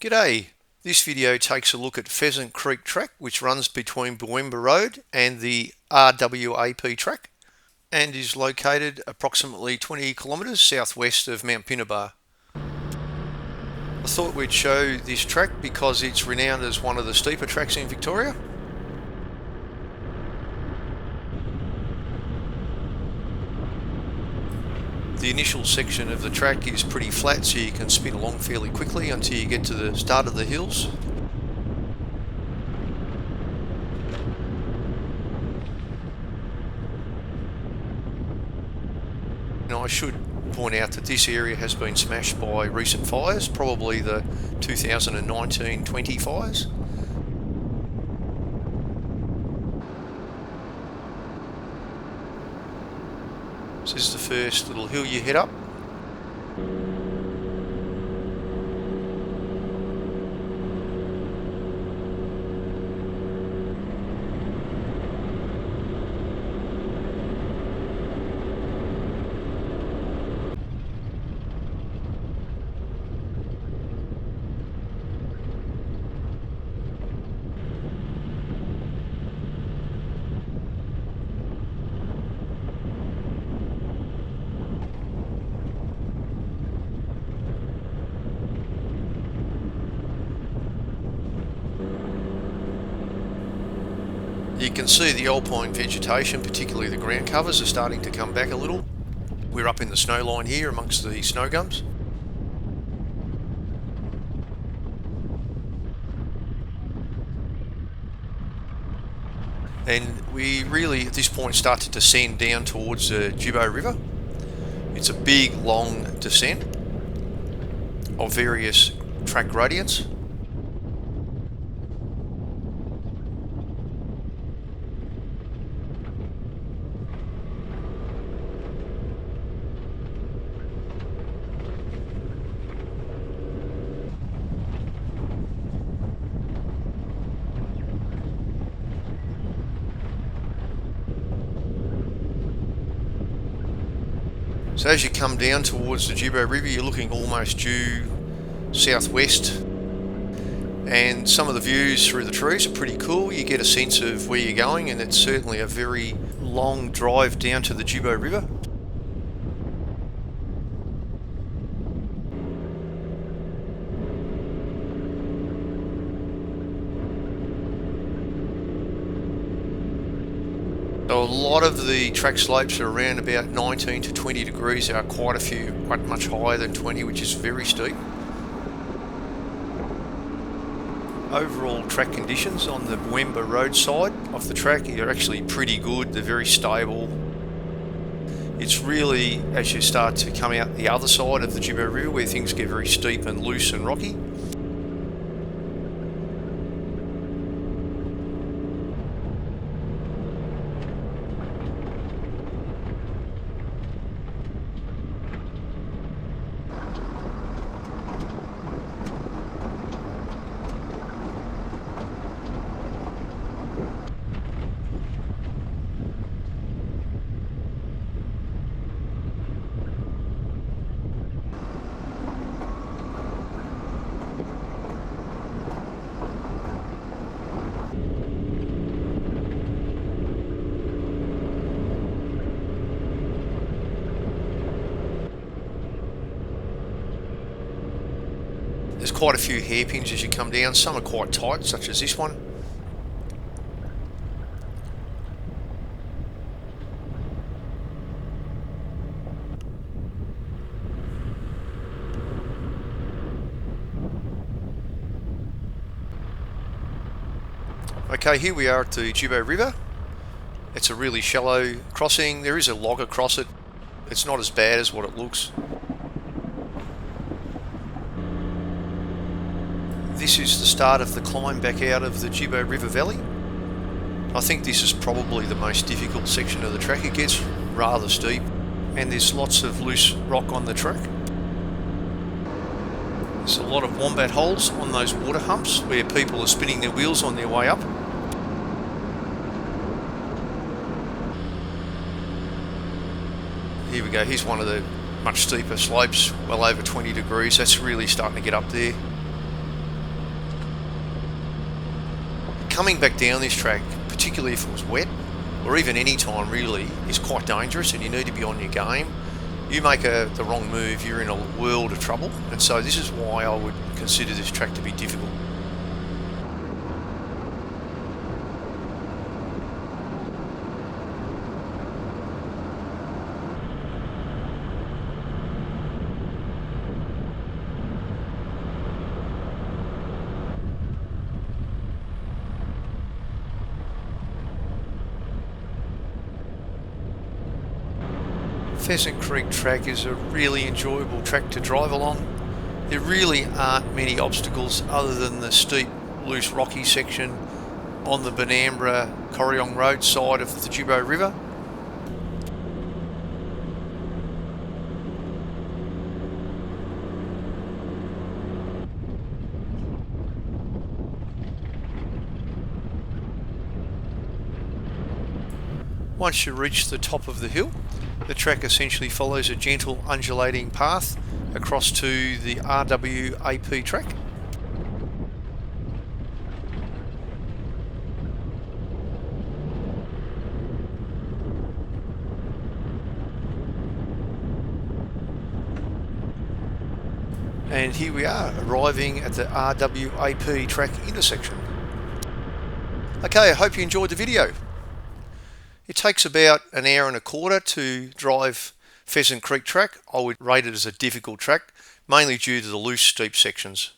G'day! This video takes a look at Pheasant Creek Track, which runs between Buenba Road and the RWAP track and is located approximately 20 kilometres southwest of Mt Pinnibar. I thought we'd show this track because it's renowned as one of the steeper tracks in Victoria. The initial section of the track is pretty flat, so you can spin along fairly quickly until you get to the start of the hills. Now I should point out that this area has been smashed by recent fires, probably the 2019-20 fires. So this is the first little hill you head up. You can see the alpine vegetation, particularly the ground covers, are starting to come back a little. We're up in the snow line here amongst the snow gums. And we really at this point start to descend down towards the Gibbo River. It's a big long descent of various track gradients. So as you come down towards the Gibbo River, you're looking almost due southwest, and some of the views through the trees are pretty cool. You get a sense of where you're going, and it's certainly a very long drive down to the Gibbo River. So a lot of the track slopes are around about 19 to 20 degrees. There are quite a few, much higher than 20, which is very steep. Overall track conditions on the Buenba Road side of the track are actually pretty good. They're very stable. It's really as you start to come out the other side of the Gibbo River where things get very steep and loose and rocky. There's quite a few hairpins as you come down. Some are quite tight, such as this one. Okay, here we are at the Gibbo River. It's a really shallow crossing. There is a log across it. It's not as bad as what it looks. This is the start of the climb back out of the Gibbo River Valley. I think this is probably the most difficult section of the track. It gets rather steep and there's lots of loose rock on the track. There's a lot of wombat holes on those water humps where people are spinning their wheels on their way up. Here we go, here's one of the much steeper slopes, well over 20 degrees. That's really starting to get up there. coming back down this track, particularly if it was wet, or even any time really, is quite dangerous and you need to be on your game. You make the wrong move, you're in a world of trouble, and so this is why I would consider this track to be difficult. Pheasant Creek Track is a really enjoyable track to drive along. There really aren't many obstacles other than the steep, loose, rocky section on the Buenba Road side of the Gibbo River. Once you reach the top of the hill, the track essentially follows a gentle undulating path across to the RWAP track. And here we are, arriving at the RWAP track intersection. Okay, I hope you enjoyed the video. It takes about an hour and a quarter to drive Pheasant Creek Track. I would rate it as a difficult track, mainly due to the loose, steep sections.